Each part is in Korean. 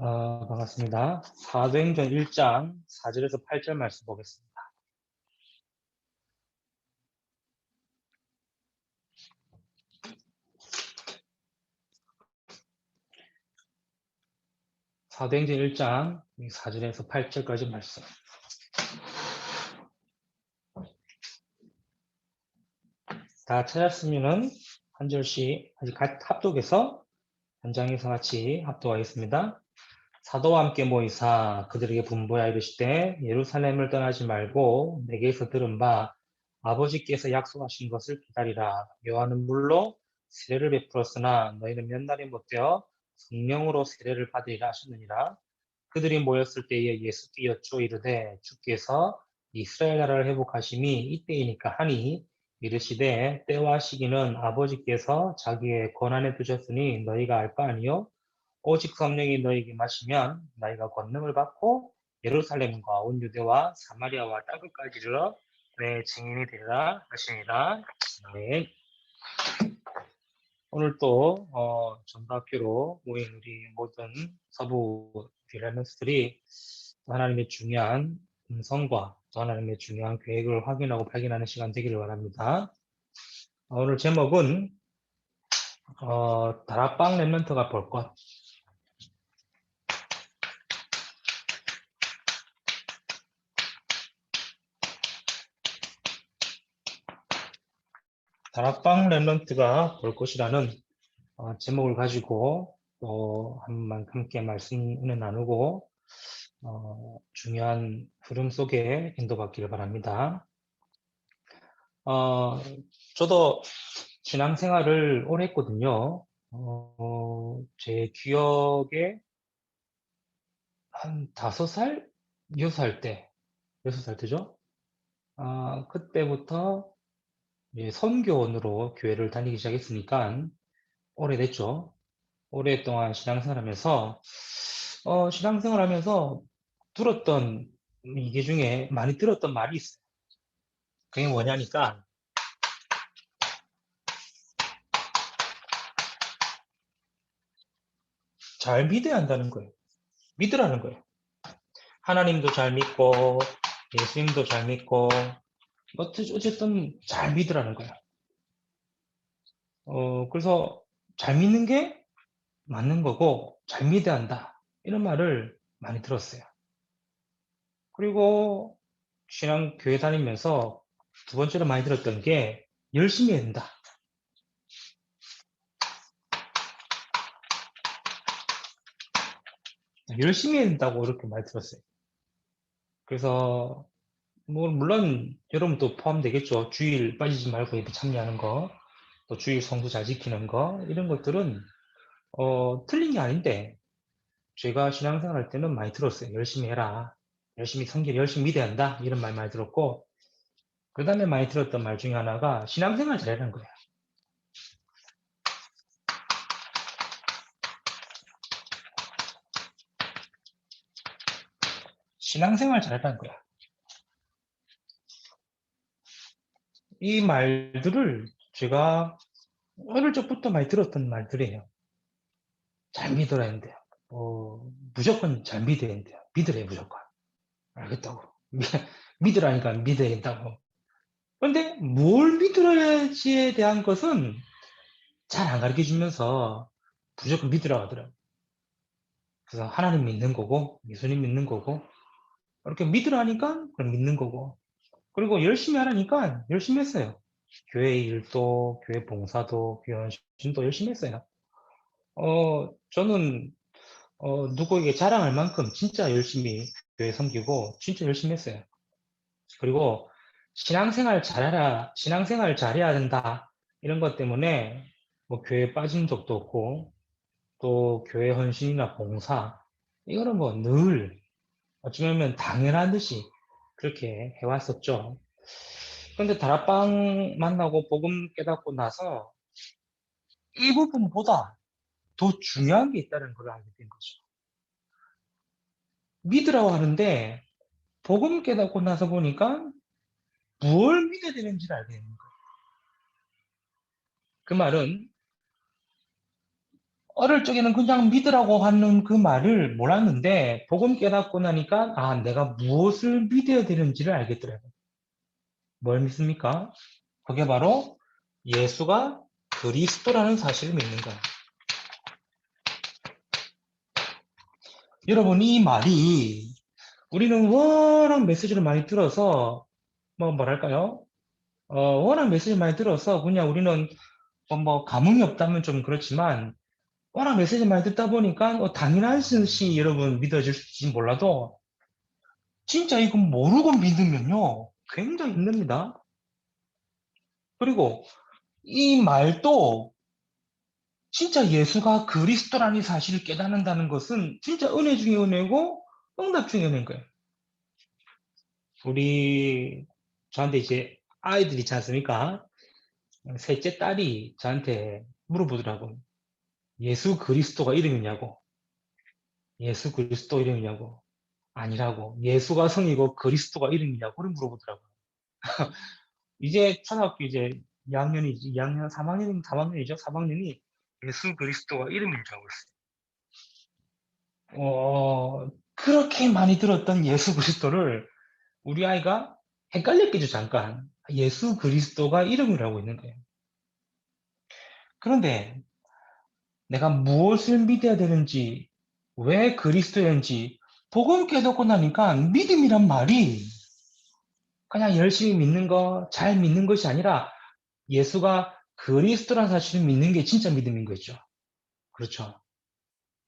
반갑습니다. 사도행전 1장 4절에서 8절 말씀 보겠습니다. 사도행전 1장 4절에서 8절까지 말씀. 다 찾았으면은 한 절씩 합독해서 현장에서 같이 합독하겠습니다. 사도와 함께 모이사 그들에게 분부하여 이르시되 예루살렘을 떠나지 말고 내게서 들은 바 아버지께서 약속하신 것을 기다리라. 요한은 물로 세례를 베풀었으나 너희는 몇 날이 못되어 성령으로 세례를 받으리라 하셨느니라. 그들이 모였을 때에 예수께 여쭈어 이르되 주께서 이스라엘 나라를 회복하심이 이때이니까 하니 이르시되 때와 시기는 아버지께서 자기의 권한에 두셨으니 너희가 알 바 아니요 오직 성령이 너희에게 마시면 너희가 권능을 받고 예루살렘과 온 유대와 사마리아와 땅끝까지 이르러 내 증인이 되리라 하시니라. 네. 오늘 또 전도학교로 모인 우리 모든 서부 디라면스들이 하나님의 중요한 음성과 또 하나님의 중요한 계획을 확인하고 발견하는 시간 되기를 바랍니다. 오늘 제목은 다락방 랩런트가 볼 것. 다락방 랩런트가 볼 것이라는 제목을 가지고 또 함께 말씀 은혜 나누고 중요한 흐름 속에 인도받기를 바랍니다. 저도 신앙생활을 오래 했거든요. 제 기억에 한 5살? 6살 때, 6살 때죠? 그때부터 선교원으로 교회를 다니기 시작했으니까 오래됐죠. 오랫동안 신앙생활하면서 신앙생활하면서 들었던 이게 중에 많이 들었던 말이 있어요. 그게 뭐냐니까 잘 믿어야 한다는 거예요. 믿으라는 거예요. 하나님도 잘 믿고 예수님도 잘 믿고 어쨌든 잘 믿으라는 거예요. 그래서 잘 믿는 게 맞는 거고 잘 믿어야 한다. 이런 말을 많이 들었어요. 그리고 신앙 교회 다니면서 두 번째로 많이 들었던 게 열심히 해야 된다. 열심히 해야 된다고 이렇게 많이 들었어요. 그래서 뭐 물론 여러분도 포함되겠죠. 주일 빠지지 말고 예배 참여하는 거, 또 주일 성수 잘 지키는 거 이런 것들은 틀린 게 아닌데 제가 신앙생활 할 때는 많이 들었어요. 열심히 해라. 열심히 성경 열심히 믿어야 한다. 이런 말 많이 들었고 그 다음에 많이 들었던 말 중에 하나가 신앙생활 잘하는 거예요. 신앙생활 잘하는 거야. 이 말들을 제가 어릴 적부터 많이 들었던 말들이에요. 잘 믿어야 된대요. 무조건 잘 믿어야 된대요. 믿으래요, 무조건. 알겠다고. 믿으라니까 믿어야 된다고. 그런데 뭘 믿으라지에 대한 것은 잘 안 가르쳐 주면서 무조건 믿으라고 하더라고요. 그래서 하나님 믿는 거고, 예수님 믿는 거고, 이렇게 믿으라니까 그럼 믿는 거고, 그리고 열심히 하라니까 열심히 했어요. 교회 일도, 교회 봉사도, 교회 헌신도 열심히 했어요. 저는 누구에게 자랑할 만큼 진짜 열심히 교회 섬기고 진짜 열심히 했어요. 그리고 신앙생활 잘해라, 신앙생활 잘해야 된다 이런 것 때문에 뭐 교회 빠진 적도 없고 또 교회 헌신이나 봉사 이거는 뭐 늘 어쩌면 당연한 듯이 그렇게 해왔었죠. 그런데 다락방 만나고 복음 깨닫고 나서 이 부분보다 더 중요한 게 있다는 걸 알게 된 거죠. 믿으라고 하는데 복음 깨닫고 나서 보니까 뭘 믿어야 되는지를 알게 되는 거예요. 그 말은 어릴 적에는 그냥 믿으라고 하는 그 말을 몰랐는데 복음 깨닫고 나니까 아, 내가 무엇을 믿어야 되는지를 알겠더라고요. 뭘 믿습니까? 그게 바로 예수가 그리스도라는 사실을 믿는 거예요. 여러분, 이 말이 우리는 워낙 메시지를 많이 들어서 뭐랄까요? 워낙 메시지를 많이 들어서 그냥 우리는 뭐 감흥이 없다면 좀 그렇지만 워낙 메시지 많이 듣다 보니까 당연한 듯이 여러분 믿어질지 몰라도 진짜 이거 모르고 믿으면요 굉장히 힘듭니다. 그리고 이 말도 진짜 예수가 그리스도라는 사실을 깨닫는다는 것은 진짜 은혜 중에 은혜고 응답 중에 은혜인 거예요. 우리 저한테 이제 아이들이 있지 않습니까? 셋째 딸이 저한테 물어보더라고요. 예수 그리스도가 이름이냐고. 예수 그리스도 이름이냐고. 아니라고. 예수가 성이고 그리스도가 이름이냐고. 그걸 물어보더라고요. 이제 초등학교 이제 2학년이지, 2학년, 3학년이죠. 3학년이 예수 그리스도가 이름인 줄 알고 있어요. 그렇게 많이 들었던 예수 그리스도를 우리 아이가 헷갈렸겠죠, 잠깐. 예수 그리스도가 이름이라고 있는 거예요. 그런데 내가 무엇을 믿어야 되는지, 왜 그리스도인지, 복음 깨닫고 나니까 믿음이란 말이 그냥 열심히 믿는 거, 잘 믿는 것이 아니라 예수가 그리스도란 사실을 믿는 게 진짜 믿음인 거죠. 그렇죠.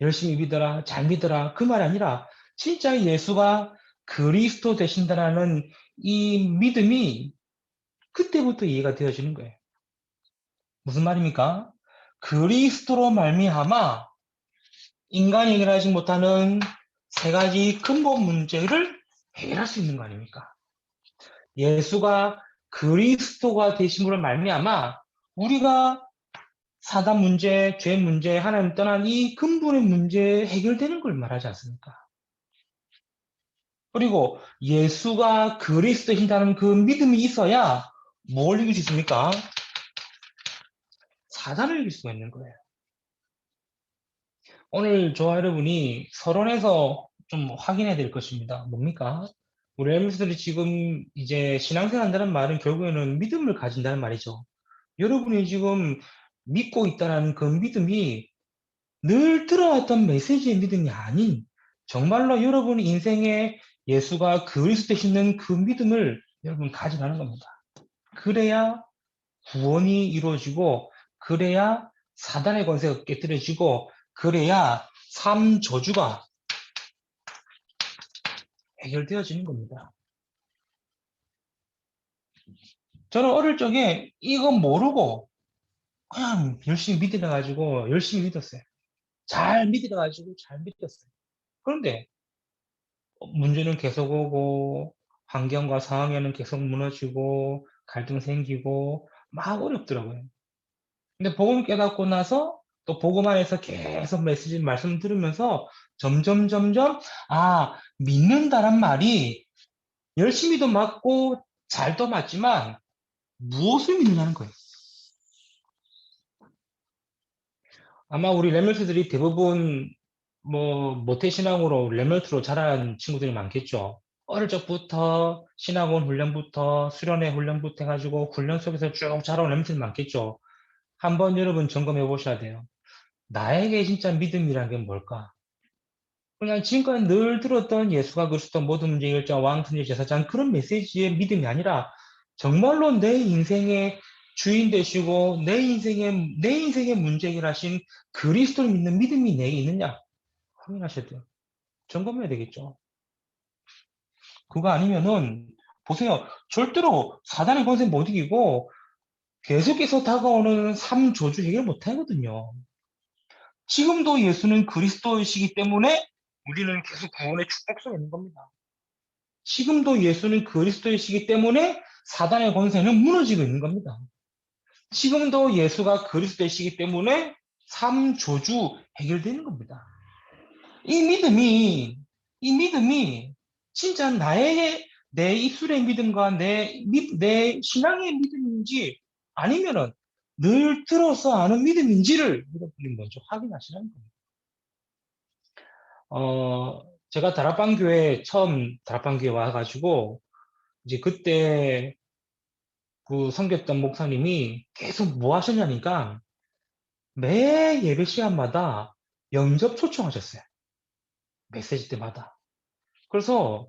열심히 믿어라, 잘 믿어라, 그 말이 아니라 진짜 예수가 그리스도 되신다라는 이 믿음이 그때부터 이해가 되어지는 거예요. 무슨 말입니까? 그리스도로 말미암아 인간이 해결하지 못하는 세 가지 근본 문제를 해결할 수 있는 거 아닙니까? 예수가 그리스도가 되심으로 말미암아 우리가 사단 문제, 죄 문제, 하나님 떠난 이 근본의 문제 해결되는 걸 말하지 않습니까? 그리고 예수가 그리스도이신다는 그 믿음이 있어야 뭘 이길 수 있습니까? 사단을 이길 수가 있는 거예요. 오늘 저와 여러분이 서론에서 좀 확인해야 될 것입니다. 뭡니까? 우리 엠스들이 지금 이제 신앙생활 한다는 말은 결국에는 믿음을 가진다는 말이죠. 여러분이 지금 믿고 있다는 그 믿음이 늘 들어왔던 메시지의 믿음이 아닌 정말로 여러분 인생에 예수가 그리스도 되시는 그 믿음을 여러분 가져가는 겁니다. 그래야 구원이 이루어지고 그래야 사단의 권세가 깨뜨려지고 그래야 삶 저주가 해결되어지는 겁니다. 저는 어릴 적에 이거 모르고 그냥 열심히 믿어가지고 열심히 믿었어요. 잘 믿어가지고 잘 믿었어요. 그런데 문제는 계속 오고 환경과 상황에는 계속 무너지고 갈등 생기고 막 어렵더라고요. 근데 복음 깨닫고 나서 또 복음 안에서 계속 메시지 말씀 들으면서 점점 아 믿는다란 말이 열심히도 맞고 잘도 맞지만 무엇을 믿느냐는 거예요. 아마 우리 레멜트들이 대부분 뭐 모태신앙으로 레멜트로 자란 친구들이 많겠죠. 어릴 적부터 신학원 훈련부터 수련회 훈련부터 해가지고 훈련 속에서 쭉 자라온 레멜트들 많겠죠. 한번 여러분 점검해 보셔야 돼요. 나에게 진짜 믿음이란 게 뭘까? 그냥 지금까지 늘 들었던 예수가 그리스도 모든 문제 일자 왕 승리 제사장 그런 메시지의 믿음이 아니라 정말로 내 인생의 주인 되시고 내 인생의 문제 해결하신 그리스도를 믿는 믿음이 내게 있느냐 확인하셔야 돼요. 점검해야 되겠죠. 그거 아니면은 보세요. 절대로 사단의 권세 못 이기고 계속해서 다가오는 삶 저주 해결 못 하거든요. 지금도 예수는 그리스도이시기 때문에 우리는 계속 구원의 축복 속에 있는 겁니다. 지금도 예수는 그리스도이시기 때문에 사단의 권세는 무너지고 있는 겁니다. 지금도 예수가 그리스도이시기 때문에 삶 저주 해결되는 겁니다. 이 믿음이, 이 믿음이 진짜 내 입술의 믿음과 내 신앙의 믿음인지 아니면은 늘 들어서 아는 믿음인지를 여러분이 먼저 확인하시라는 겁니다. 제가 처음 다락방교회 와가지고, 이제 그때 그 섬겼던 목사님이 계속 뭐 하셨냐니까, 매 예배 시간마다 영접 초청하셨어요. 메시지 때마다. 그래서,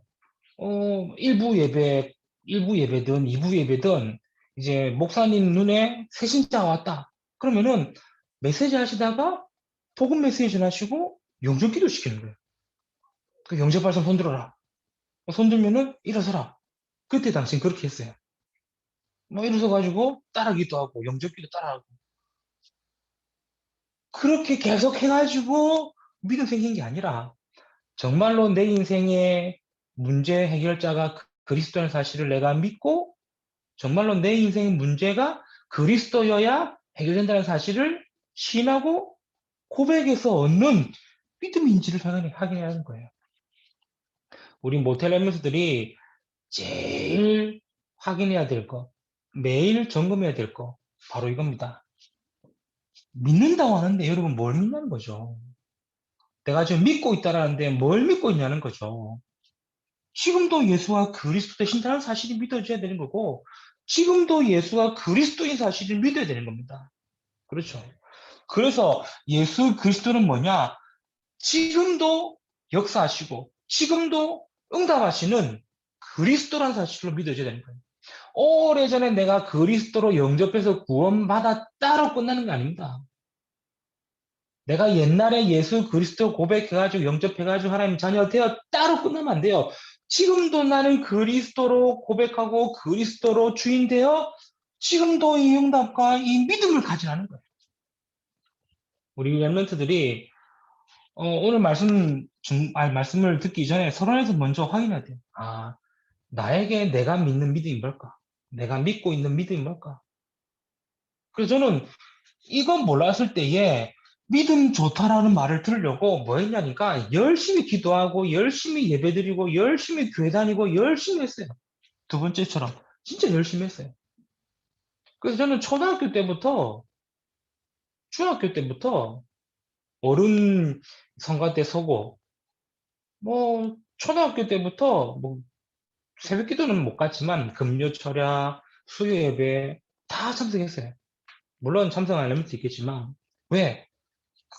일부 예배든 2부 예배든, 이제 목사님 눈에 새 신자가 왔다. 그러면은 메시지 하시다가 복음 메시지 전하시고 영접 기도 시키는 거예요. 그 영접할 사람 손 들어라. 손 들면은 일어서라. 그때 당신 그렇게 했어요. 뭐 일어서 가지고 따라기도 하고 영접기도 따라하고 그렇게 계속 해가지고 믿음 생긴 게 아니라 정말로 내 인생의 문제 해결자가 그리스도라는 사실을 내가 믿고 정말로 내 인생의 문제가 그리스도여야 해결된다는 사실을 신하고 고백에서 얻는 믿음인지를 확인해야 하는 거예요. 우리 모텔 멤버들이 제일 확인해야 될 거, 매일 점검해야 될 거, 바로 이겁니다. 믿는다고 하는데 여러분 뭘 믿는 거죠? 내가 지금 믿고 있다라는데 뭘 믿고 있냐는 거죠. 지금도 예수가 그리스도 되신다는 사실이 믿어져야 되는 거고, 지금도 예수가 그리스도인 사실을 믿어야 되는 겁니다. 그렇죠. 그래서 예수 그리스도는 뭐냐? 지금도 역사하시고, 지금도 응답하시는 그리스도란 사실로 믿어져야 되는 거예요. 오래전에 내가 그리스도로 영접해서 구원받았다로 끝나는 게 아닙니다. 내가 옛날에 예수 그리스도 고백해가지고 영접해가지고 하나님 자녀 되었다로 끝나면 안 돼요. 지금도 나는 그리스도로 고백하고 그리스도로 주인 되어 지금도 이 응답과 이 믿음을 가지라는 거예요. 우리 랩런트들이 오늘 말씀을 듣기 전에 서론에서 먼저 확인해야 돼요. 아, 나에게 내가 믿는 믿음이 뭘까? 내가 믿고 있는 믿음이 뭘까? 그래서 저는 이건 몰랐을 때에 믿음 좋다라는 말을 들으려고 뭐 했냐니까 열심히 기도하고 열심히 예배드리고 열심히 교회 다니고 열심히 했어요. 두 번째처럼 진짜 열심히 했어요. 그래서 저는 초등학교 때부터 중학교 때부터 어른 성가 때 서고 뭐 초등학교 때부터 뭐 새벽 기도는 못 갔지만 금요 철야 수요 예배 다 참석했어요. 물론 참석 안 하면 수 있겠지만 왜?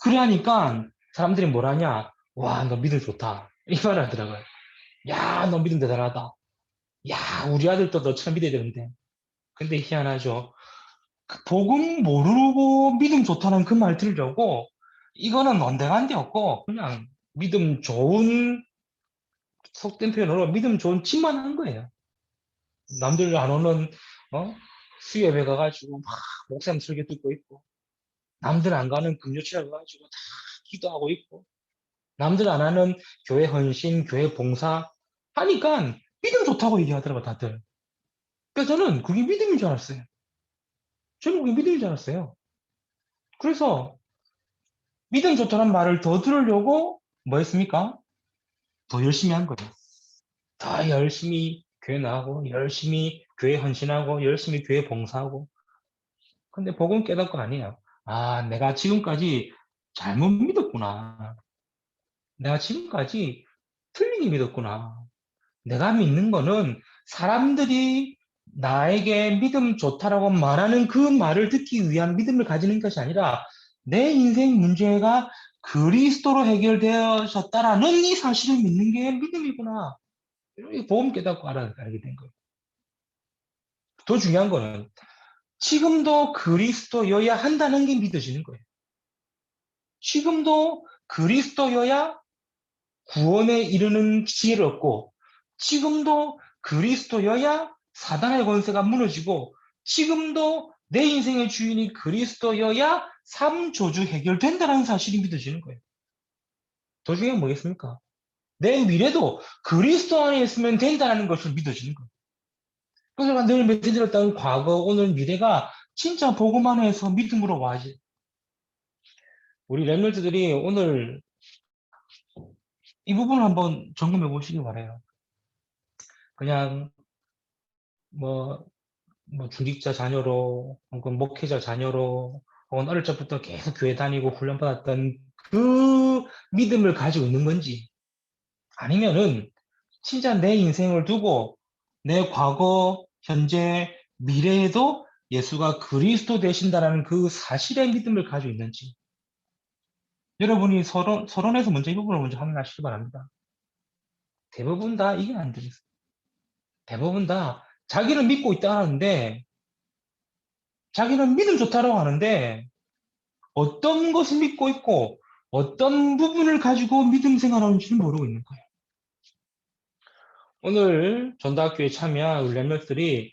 그러니까 사람들이 뭐라냐? 와, 너 믿음 좋다. 이 말을 하더라고요. 야, 너 믿음 대단하다. 야, 우리 아들도 너처럼 믿어야 되는데. 근데 희한하죠. 그 복음 모르고 믿음 좋다는 그 말 들으려고 이거는 언데간데 없고 그냥 믿음 좋은 속된 표현으로 믿음 좋은 짓만 한 거예요. 남들 안 오는 수협에 가가지고 막 목사님 설교 듣고 있고 남들 안 가는 금요철에 가가지고 다 기도하고 있고 남들 안 하는 교회 헌신, 교회 봉사 하니까 믿음 좋다고 얘기하더라고 다들. 그래서 저는 그게 믿음인 줄 알았어요. 저는 그게 믿음인 줄 알았어요. 그래서 믿음 좋다는 말을 더 들으려고 뭐 했습니까? 더 열심히 한 거예요. 더 열심히 교회 나가고 열심히 교회 헌신하고 열심히 교회 봉사하고 근데 복음 깨닫고 아니에요. 아, 내가 지금까지 잘못 믿었구나. 내가 지금까지 틀리게 믿었구나. 내가 믿는 거는 사람들이 나에게 믿음 좋다라고 말하는 그 말을 듣기 위한 믿음을 가지는 것이 아니라 내 인생 문제가 그리스도로 해결되어졌다라는 이 사실을 믿는 게 믿음이구나. 이렇게 보험 깨닫고 알게 된 거예요. 더 중요한 거는 지금도 그리스도여야 한다는 게 믿어지는 거예요. 지금도 그리스도여야 구원에 이르는 지혜를 얻고 지금도 그리스도여야 사단의 권세가 무너지고 지금도 내 인생의 주인이 그리스도여야 삶 저주 해결된다는 사실이 믿어지는 거예요. 더 중요한 게 뭐겠습니까? 내 미래도 그리스도 안에 있으면 된다는 것을 믿어지는 거예요. 그래서 제가 늘 말씀드렸던 과거, 오늘, 미래가 진짜 복음 안에서 믿음으로 와야지. 우리 랩런트들이 오늘 이 부분을 한번 점검해 보시기 바래요. 그냥 뭐 뭐 중직자 자녀로 혹은 목회자 자녀로 혹은 어릴 적부터 계속 교회 다니고 훈련받았던 그 믿음을 가지고 있는 건지 아니면은 진짜 내 인생을 두고 내 과거, 현재, 미래에도 예수가 그리스도 되신다라는 그 사실의 믿음을 가지고 있는지 여러분이 서론에서 먼저 이 부분을 먼저 확인하시기 바랍니다. 대부분 다 이게 안 되겠어요. 대부분 다 자기는 믿고 있다 하는데 자기는 믿음 좋다라고 하는데 어떤 것을 믿고 있고 어떤 부분을 가지고 믿음 생활하는지를 모르고 있는 거예요. 오늘 전도학교에 참여한 우리 랩런들이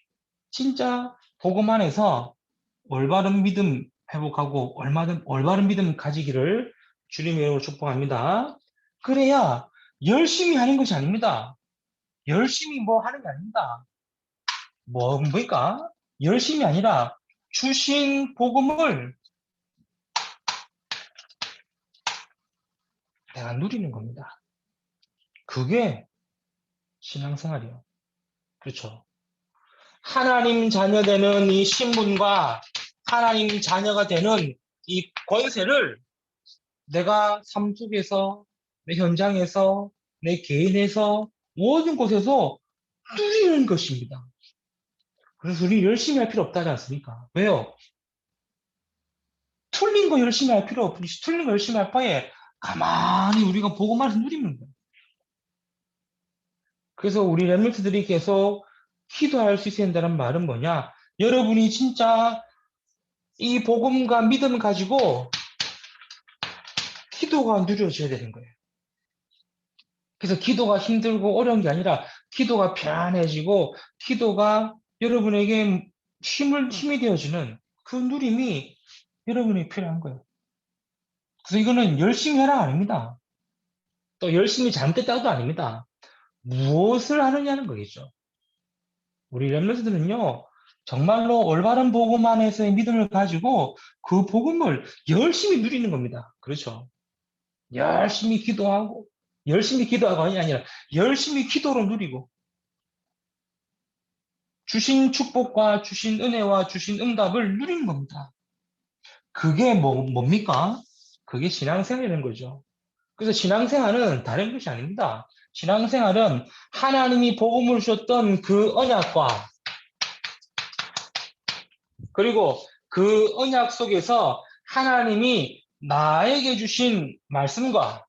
진짜 복음 안에서 올바른 믿음 회복하고 올바른 믿음 가지기를 주님의 이름으로 축복합니다. 그래야 열심히 하는 것이 아닙니다. 열심히 뭐 하는 게 아닙니다. 뭐니까? 열심히 아니라 주신 복음을 내가 누리는 겁니다. 그게 신앙생활이요. 그렇죠. 하나님 자녀 되는 이 신분과 하나님 자녀가 되는 이 권세를 내가 삶 속에서, 내 현장에서, 내 개인에서, 모든 곳에서 누리는 것입니다. 그래서 우리 열심히 할 필요 없다지 않습니까? 왜요? 틀린 거 열심히 할 필요 없이 틀린 거 열심히 할 바에 가만히 우리가 보고만 해서 누리는 거예요. 그래서 우리 랩런트들이 계속 기도할 수 있어야 된다는 말은 뭐냐? 여러분이 진짜 이 복음과 믿음을 가지고 기도가 누려져야 되는 거예요. 그래서 기도가 힘들고 어려운 게 아니라 기도가 편안해지고 기도가 여러분에게 힘이 되어주는 그 누림이 여러분이 필요한 거예요. 그래서 이거는 열심히 해라 아닙니다. 또 열심히 잘못했다도 아닙니다. 무엇을 하느냐는 거겠죠. 우리 렘넌트들은요, 정말로 올바른 복음 안에서의 믿음을 가지고 그 복음을 열심히 누리는 겁니다. 그렇죠. 열심히 기도하고 아니라 열심히 기도로 누리고, 주신 축복과 주신 은혜와 주신 응답을 누리는 겁니다. 그게 뭡니까? 그게 신앙생활이라는 거죠. 그래서 신앙생활은 다른 것이 아닙니다. 신앙생활은 하나님이 복음을 주셨던 그 언약과 그리고 그 언약 속에서 하나님이 나에게 주신 말씀과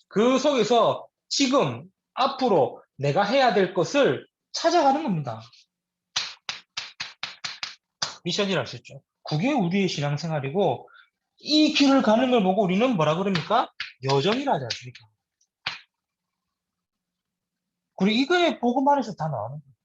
그 속에서 지금 앞으로 내가 해야 될 것을 찾아가는 겁니다. 미션이라 하셨죠. 그게 우리의 신앙생활이고 이 길을 가는 걸 보고 우리는 뭐라 그럽니까? 여정이라 하지 않습니까? 그리고 이거에 복음 안에서 다 나오는 거예요.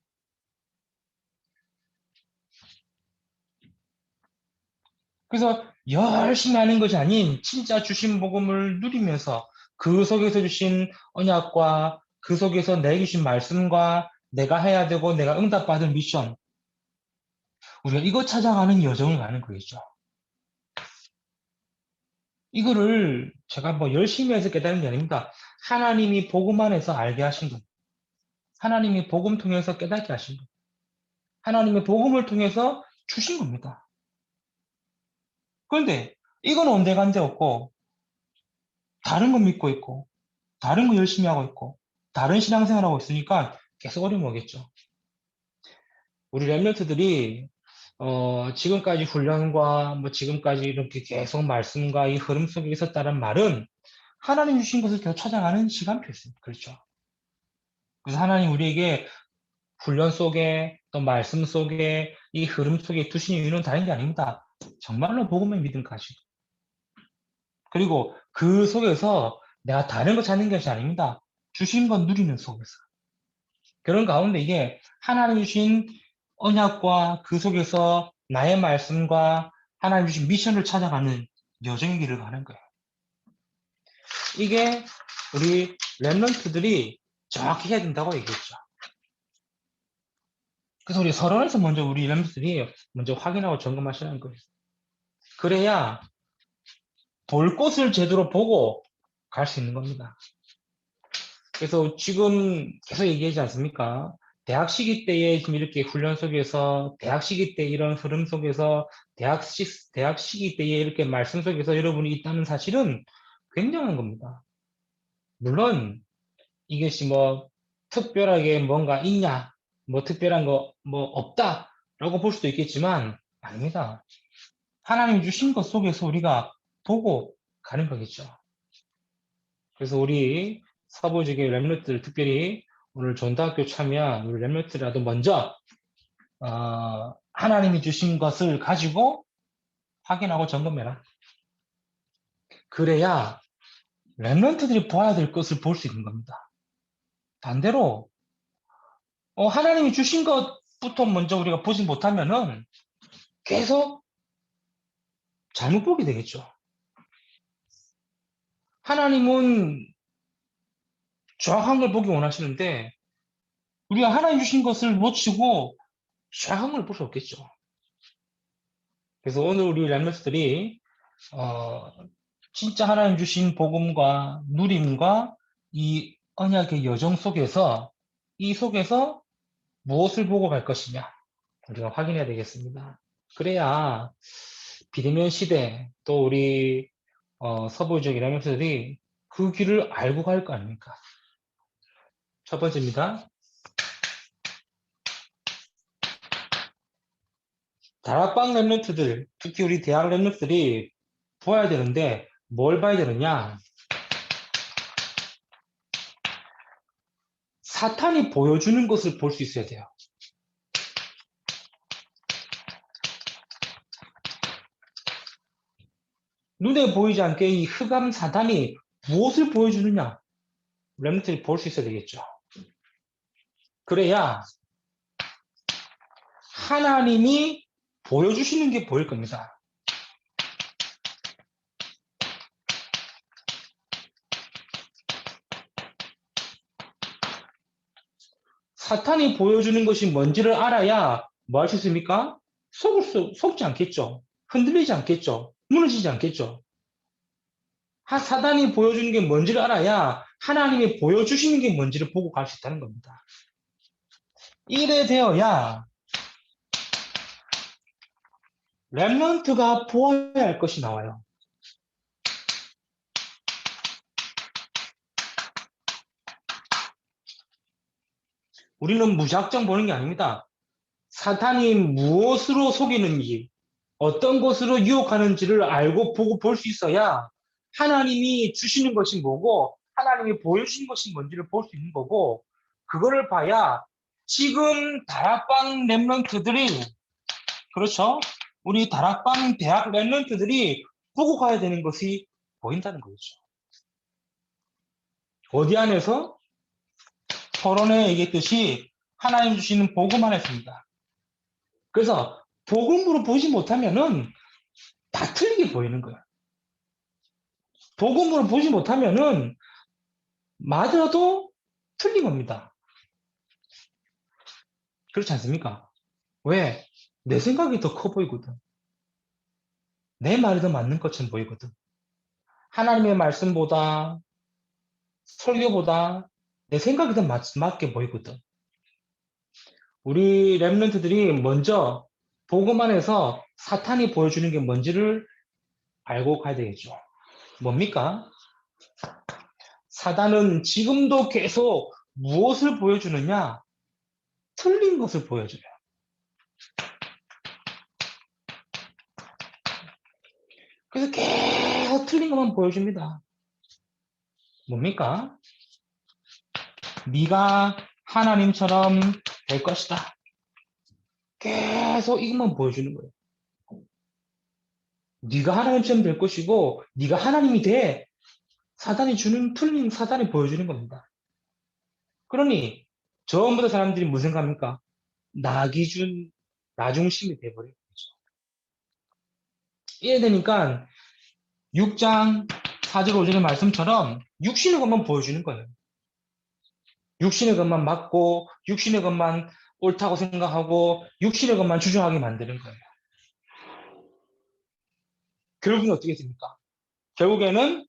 그래서 열심히 하는 것이 아닌 진짜 주신 복음을 누리면서 그 속에서 주신 언약과 그 속에서 내게 주신 말씀과 내가 해야 되고 내가 응답받을 미션 우리가 이거 찾아가는 여정을 가는 거겠죠. 이거를 제가 뭐 열심히 해서 깨달은 게 아닙니다. 하나님이 복음 안에서 알게 하신 것. 하나님이 복음 통해서 깨닫게 하신 것. 하나님의 복음을 통해서 주신 겁니다. 그런데 이건 온데간데 없고 다른 거 믿고 있고 다른 거 열심히 하고 있고 다른 신앙생활하고 있으니까 계속 어려움이 오겠죠. 우리 랩런트들이 지금까지 훈련과 뭐 지금까지 이렇게 계속 말씀과 이 흐름 속에 있었다는 말은 하나님 주신 것을 계속 찾아가는 시간표였습니다. 그렇죠. 그래서 하나님 우리에게 훈련 속에 또 말씀 속에 이 흐름 속에 두신 이유는 다른 게 아닙니다. 정말로 복음의 믿음 가지고 그리고 그 속에서 내가 다른 거 찾는 것이 아닙니다. 주신 건 누리는 속에서. 그런 가운데 이게 하나님 주신 언약과 그 속에서 나의 말씀과 하나님 주신 미션을 찾아가는 여정의 길을 가는 거예요. 이게 우리 랩런트들이 정확히 해야 된다고 얘기했죠. 그래서 우리 서론에서 먼저 우리 랩런트들이 먼저 확인하고 점검하시는 거예요. 그래야 볼 곳을 제대로 보고 갈 수 있는 겁니다. 그래서 지금 계속 얘기하지 않습니까? 대학 시기 때에 지금 이렇게 훈련 속에서, 대학 시기 때 이런 흐름 속에서, 대학 시기 때에 이렇게 말씀 속에서 여러분이 있다는 사실은 굉장한 겁니다. 물론 이것이 뭐 특별하게 뭔가 있냐, 뭐 특별한 거 뭐 없다라고 볼 수도 있겠지만 아닙니다. 하나님 주신 것 속에서 우리가 보고 가는 거겠죠. 그래서 우리 서부지계 렘넌트들, 특별히 오늘 전도학교 참여한 우리 렘넌트라도 먼저 하나님이 주신 것을 가지고 확인하고 점검해라. 그래야 렘넌트들이 봐야 될 것을 볼 수 있는 겁니다. 반대로 하나님이 주신 것부터 먼저 우리가 보지 못하면은 계속 잘못 보게 되겠죠. 하나님은 정확한 걸 보기 원하시는데 우리가 하나님 주신 것을 놓치고 정확한 걸 볼 수 없겠죠. 그래서 오늘 우리 렘넌트들이 진짜 하나님 주신 복음과 누림과 이 언약의 여정 속에서 이 속에서 무엇을 보고 갈 것이냐 우리가 확인해야 되겠습니다. 그래야 비대면 시대 또 우리 서부 지역 렘넌트들이 그 길을 알고 갈 거 아닙니까? 첫 번째입니다. 다락방 렘넌트들, 특히 우리 대학 렘넌트들이 보아야 되는데 뭘 봐야 되느냐? 사탄이 보여주는 것을 볼 수 있어야 돼요. 눈에 보이지 않게 이 흑암 사탄이 무엇을 보여주느냐? 렘넌트들이 볼 수 있어야 되겠죠. 그래야 하나님이 보여주시는 게 보일 겁니다. 사탄이 보여주는 것이 뭔지를 알아야 뭐 할 수 있습니까? 속지 않겠죠. 흔들리지 않겠죠. 무너지지 않겠죠. 사단이 보여주는 게 뭔지를 알아야 하나님이 보여주시는 게 뭔지를 보고 갈 수 있다는 겁니다. 이래 되어야 렘넌트가 보아야 할 것이 나와요. 우리는 무작정 보는 게 아닙니다. 사탄이 무엇으로 속이는지, 어떤 것으로 유혹하는지를 알고 보고 볼 수 있어야 하나님이 주시는 것이 뭐고 하나님이 보여주신 것이 뭔지를 볼 수 있는 거고 그거를 봐야 지금 다락방 렘넌트들이 그렇죠? 우리 다락방 대학 렘넌트들이 보고 가야 되는 것이 보인다는 거죠. 어디 안에서? 서론에 얘기했듯이 하나님 주시는 복음 안에서입니다. 그래서 복음으로 보지 못하면은 다 틀리게 보이는 거예요. 복음으로 보지 못하면은 맞아도 틀린 겁니다. 그렇지 않습니까? 왜? 내 생각이 더 커 보이거든. 내 말이 더 맞는 것처럼 보이거든. 하나님의 말씀보다 설교보다 내 생각이 더 맞게 보이거든. 우리 렘넌트들이 먼저 복음 안에서 사탄이 보여주는 게 뭔지를 알고 가야 되겠죠. 뭡니까? 사단은 지금도 계속 무엇을 보여주느냐? 틀린 것을 보여줘요. 그래서 계속 틀린 것만 보여줍니다. 뭡니까? 네가 하나님처럼 될 것이다. 계속 이것만 보여주는 거예요. 네가 하나님처럼 될 것이고 네가 하나님이 돼. 사단이 주는 틀린 사단이 보여주는 겁니다. 그러니 전부 다 사람들이 무슨 생각합니까? 나 기준, 나 중심이 돼버린 거죠. 이래 되니까 6장 4절 5절의 말씀처럼 육신의 것만 보여주는 거예요. 육신의 것만 맞고 육신의 것만 옳다고 생각하고 육신의 것만 주장하게 만드는 거예요. 결국은 어떻게 됩니까? 결국에는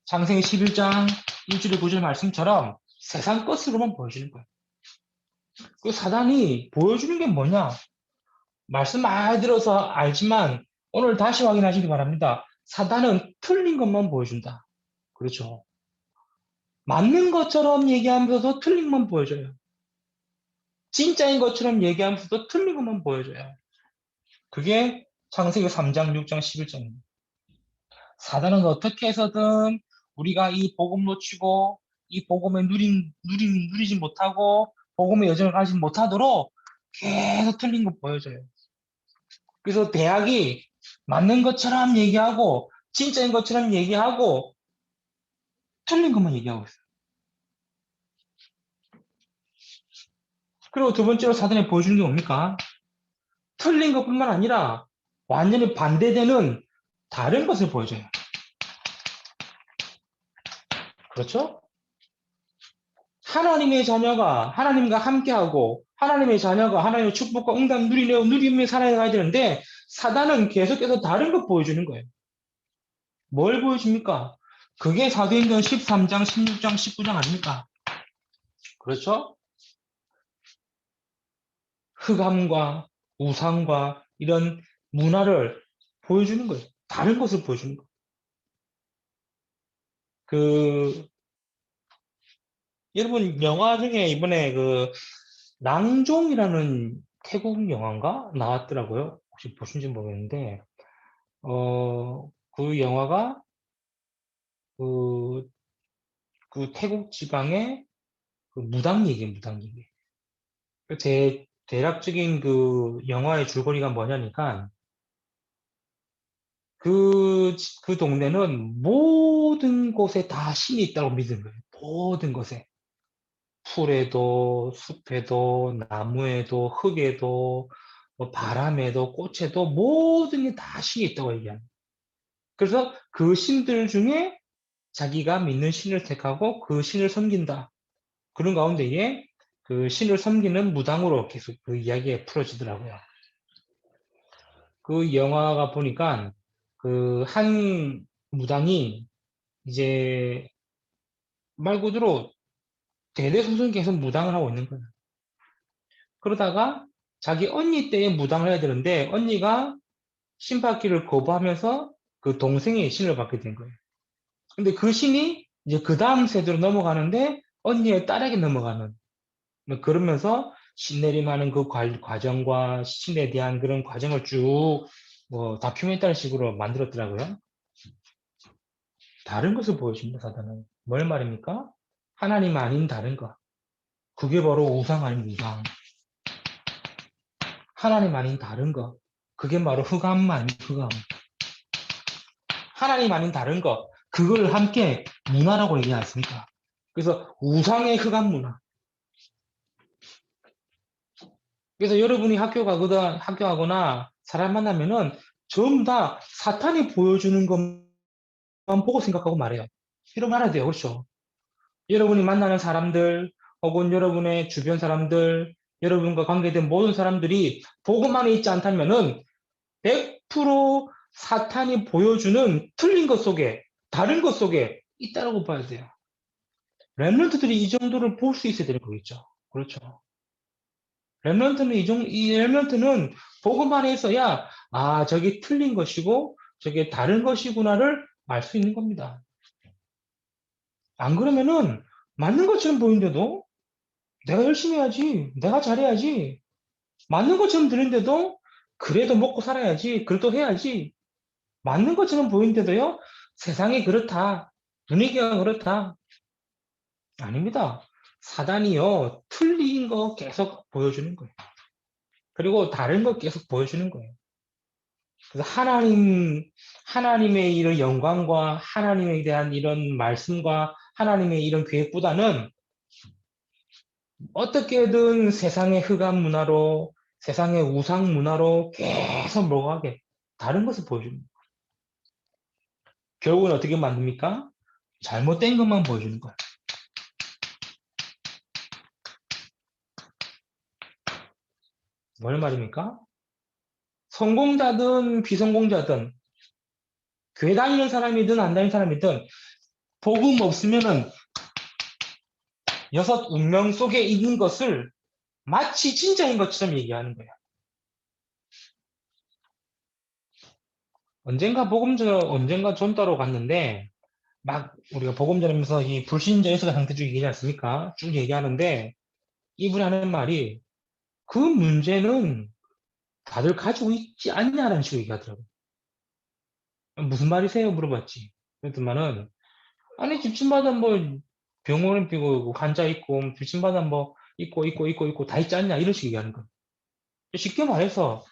창세기 11장 1절의 9절 말씀처럼 세상 것으로만 보여주는 거예요. 그 사단이 보여주는 게 뭐냐? 말씀 많이 들어서 알지만 오늘 다시 확인하시기 바랍니다. 사단은 틀린 것만 보여준다. 그렇죠. 맞는 것처럼 얘기하면서도 틀린 것만 보여줘요. 진짜인 것처럼 얘기하면서도 틀린 것만 보여줘요. 그게 창세기 3장, 6장, 11장입니다. 사단은 어떻게 해서든 우리가 이 복음 놓치고 이 복음에 누리지 못하고 복음의 여정을 가지 못하도록 계속 틀린 거 보여줘요. 그래서 대학이 맞는 것처럼 얘기하고 진짜인 것처럼 얘기하고 틀린 것만 얘기하고 있어요. 그리고 두 번째로 사단이 보여주는 게 뭡니까? 틀린 것뿐만 아니라 완전히 반대되는 다른 것을 보여줘요. 그렇죠? 하나님의 자녀가 하나님과 함께하고 하나님의 자녀가 하나님의 축복과 응답 누리며 살아가야 되는데 사단은 계속해서 다른 것 보여주는 거예요. 뭘 보여줍니까? 그게 사도행전 13장, 16장, 19장 아닙니까? 그렇죠? 흑암과 우상과 이런 문화를 보여주는 거예요. 다른 것을 보여주는 거예요. 여러분 영화 중에 이번에 낭종이라는 태국 영화인가 나왔더라고요. 혹시 보신지 모르겠는데 그 영화가 그, 그 태국 지방의 그 무당 얘기예요, 무당 얘기. 대략적인 그 영화의 줄거리가 뭐냐니까 그 동네는 모든 곳에 다 신이 있다고 믿는 거예요. 모든 곳에. 풀에도, 숲에도, 나무에도, 흙에도, 뭐 바람에도, 꽃에도 모든 게 다 신이 있다고 얘기합니다. 그래서 그 신들 중에 자기가 믿는 신을 택하고 그 신을 섬긴다. 그런 가운데에 그 신을 섬기는 무당으로 계속 그 이야기가 풀어지더라고요. 그 영화가 보니까 그 한 무당이 이제 말 그대로 대대손손 계속 무당을 하고 있는 거예요. 그러다가 자기 언니 때에 무당을 해야 되는데 언니가 신받기를 거부하면서 그 동생의 신을 받게 된 거예요. 근데 그 신이 이제 그 다음 세대로 넘어가는데 언니의 딸에게 넘어가는 뭐 그러면서 신내림하는 그 과정과 신에 대한 그런 과정을 쭉 뭐 다큐멘터리 식으로 만들었더라고요. 다른 것을 보여줍니다, 사단은. 뭘 말입니까? 하나님 아닌 다른 것. 그게 바로 우상 아닌 우상. 하나님 아닌 다른 것. 그게 바로 흑암 아닌 흑암. 하나님 아닌 다른 것. 그걸 함께 문화라고 얘기하지 않습니까? 그래서 우상의 흑암 문화. 그래서 여러분이 학교 가거나 사람 만나면은 전부 다 사탄이 보여주는 것만 보고 생각하고 말해요. 이러면 알아야 돼요. 그렇죠? 여러분이 만나는 사람들, 혹은 여러분의 주변 사람들, 여러분과 관계된 모든 사람들이 복음만에 있지 않다면은 100% 사탄이 보여주는 틀린 것 속에, 다른 것 속에 있다라고 봐야 돼요. 랩런트들이 이 정도를 볼 수 있어야 되는 거겠죠. 그렇죠. 이 랩런트는 복음 안에 있어야, 아, 저게 틀린 것이고, 저게 다른 것이구나를 알 수 있는 겁니다. 안 그러면은, 맞는 것처럼 보이는데도, 내가 열심히 해야지, 내가 잘해야지, 맞는 것처럼 들리는데도, 그래도 먹고 살아야지, 그래도 해야지, 맞는 것처럼 보이는데도요, 세상이 그렇다, 분위기가 그렇다. 아닙니다. 사단이요, 틀린 거 계속 보여주는 거예요. 그리고 다른 거 계속 보여주는 거예요. 그래서 하나님의 이런 영광과 하나님에 대한 이런 말씀과 하나님의 이런 계획보다는 어떻게든 세상의 흑암 문화로, 세상의 우상 문화로 계속 몰아가게 다른 것을 보여줍니다. 결국은 어떻게 만듭니까? 잘못된 것만 보여주는 거예요. 뭘 말입니까? 성공자든 비성공자든 교회 다니는 사람이든 안 다니는 사람이든 복음 없으면은 여섯 운명 속에 있는 것을 마치 진짜인 것처럼 얘기하는 거야. 언젠가 전도로 갔는데 막 우리가 복음 전하면서 이 불신자 예수가 상태주의 얘기하지 않습니까? 쭉 얘기하는데 이분이 하는 말이 그 문제는 다들 가지고 있지 않냐라는 식으로 얘기하더라고요. 무슨 말이세요? 물어봤지. 그랬더만은 아니 집집마다 뭐 병원에 비고 환자 있고 집집마다 뭐 있고 다 있지 않냐 이런 식으로 얘기하는 거예요. 쉽게 말해서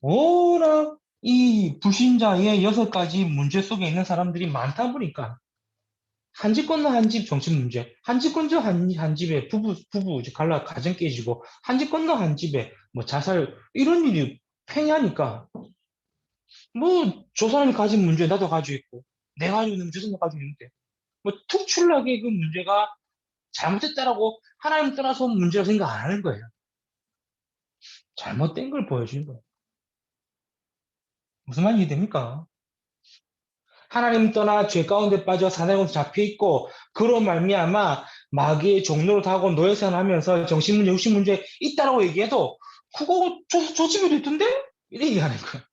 워낙 이 불신자의 6가지 문제 속에 있는 사람들이 많다 보니까 한 집 건너 한 집 정신 문제, 한 집 건너 한 집에 부부 이제 갈라 가정 깨지고 한 집 건너 한 집에 뭐 자살 이런 일이 팽하니까 뭐 저 사람이 가진 문제 나도 가지고 있고 내가 가지고 있는 문제 저 사람도 가지고 있는데 뭐 특출나게 그 문제가 잘못됐다라고 하나님 떠나서 문제라고 생각 안 하는 거예요. 잘못된 걸 보여주는 거예요. 무슨 말인지 됩니까? 하나님 떠나 죄 가운데 빠져 사단에 잡혀 있고 그로 말미암아 마귀의 종로를 타고 노예생활하면서 정신문제, 육신문제 있다라고 얘기해도 그거 저 집에도 있던데? 이렇게 얘기하는 거야.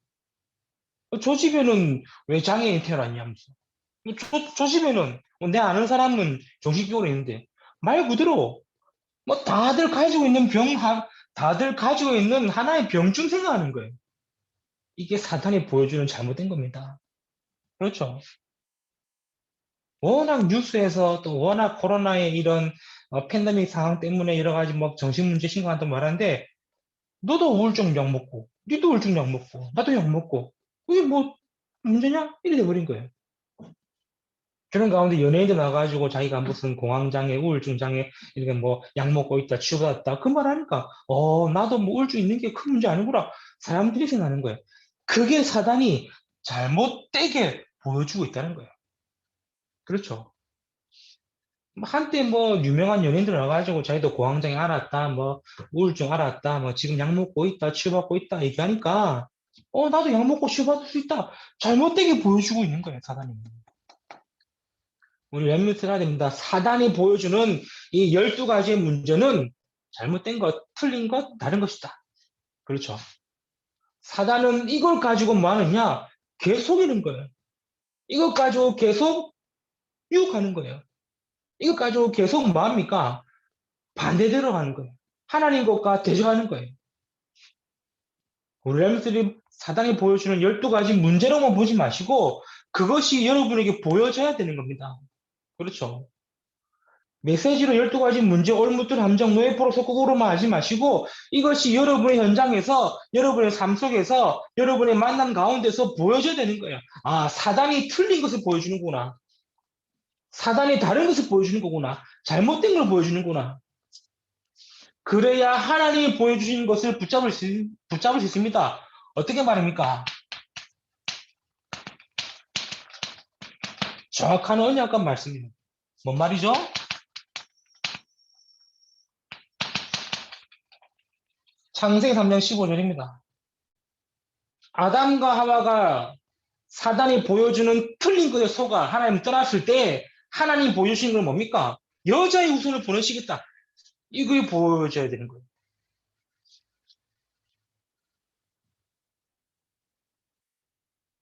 저 집에는 왜 장애인 태어났냐면서. 저 집에는 내 아는 사람은 정신병원에 있는데 말 그대로 뭐 다들 가지고 있는 하나의 병쯤 생각하는 거예요. 이게 사탄이 보여주는 잘못된 겁니다. 그렇죠. 워낙 뉴스에서 또 워낙 코로나의 이런 팬데믹 상황 때문에 여러 가지 뭐 정신문제 신고한다고 말하는데 너도 우울증 약 먹고 니도 우울증 약 먹고 나도 약 먹고 그게 뭐 문제냐? 이래 돼버린 거예요. 그런 가운데 연예인들 나가가지고 자기가 무슨 공황장애, 우울증장애 이렇게 뭐 약 먹고 있다, 치료받았다 그 말하니까 나도 뭐 우울증 있는 게 큰 문제 아니구나 사람들이 생각하는 거예요. 그게 사단이 잘못되게 보여주고 있다는 거예요. 그렇죠. 뭐 한때 뭐 유명한 연예인들 나가지고 자기도 공황장애 알았다, 뭐 우울증 알았다, 뭐 지금 약 먹고 있다, 치료받고 있다 얘기하니까 나도 약 먹고 치료받을 수 있다. 잘못되게 보여주고 있는 거예요, 사단이. 우리 랩미트를 해야 됩니다. 사단이 보여주는 이 12가지의 문제는 잘못된 것, 틀린 것, 다른 것이다. 그렇죠. 사단은 이걸 가지고 뭐 하느냐? 계속 이는 거예요. 이것 가지고 계속 유혹하는 거예요. 이것 가지고 계속 뭐 합니까? 반대대로 가는 거예요. 하나님 것과 대적하는 거예요. 우리 랩미트들이 사단이 보여주는 12가지 문제로만 보지 마시고 그것이 여러분에게 보여져야 되는 겁니다. 그렇죠. 메시지로 12가지 문제, 올무들, 함정, 노예포로 속국으로만 하지 마시고 이것이 여러분의 현장에서 여러분의 삶 속에서 여러분의 만남 가운데서 보여져야 되는 거예요. 아, 사단이 틀린 것을 보여주는구나. 사단이 다른 것을 보여주는 거구나. 잘못된 걸 보여주는구나. 그래야 하나님이 보여주신 것을 붙잡을 수 있습니다. 어떻게 말입니까? 정확한 언약과 말씀입니다. 뭔 말이죠? 창세기 3장 15절입니다. 아담과 하와가 사단이 보여주는 틀린 것에 속아 하나님 떠났을 때 하나님 보여주신 건 뭡니까? 여자의 후손을 보내시겠다. 이걸 보여줘야 되는 거예요.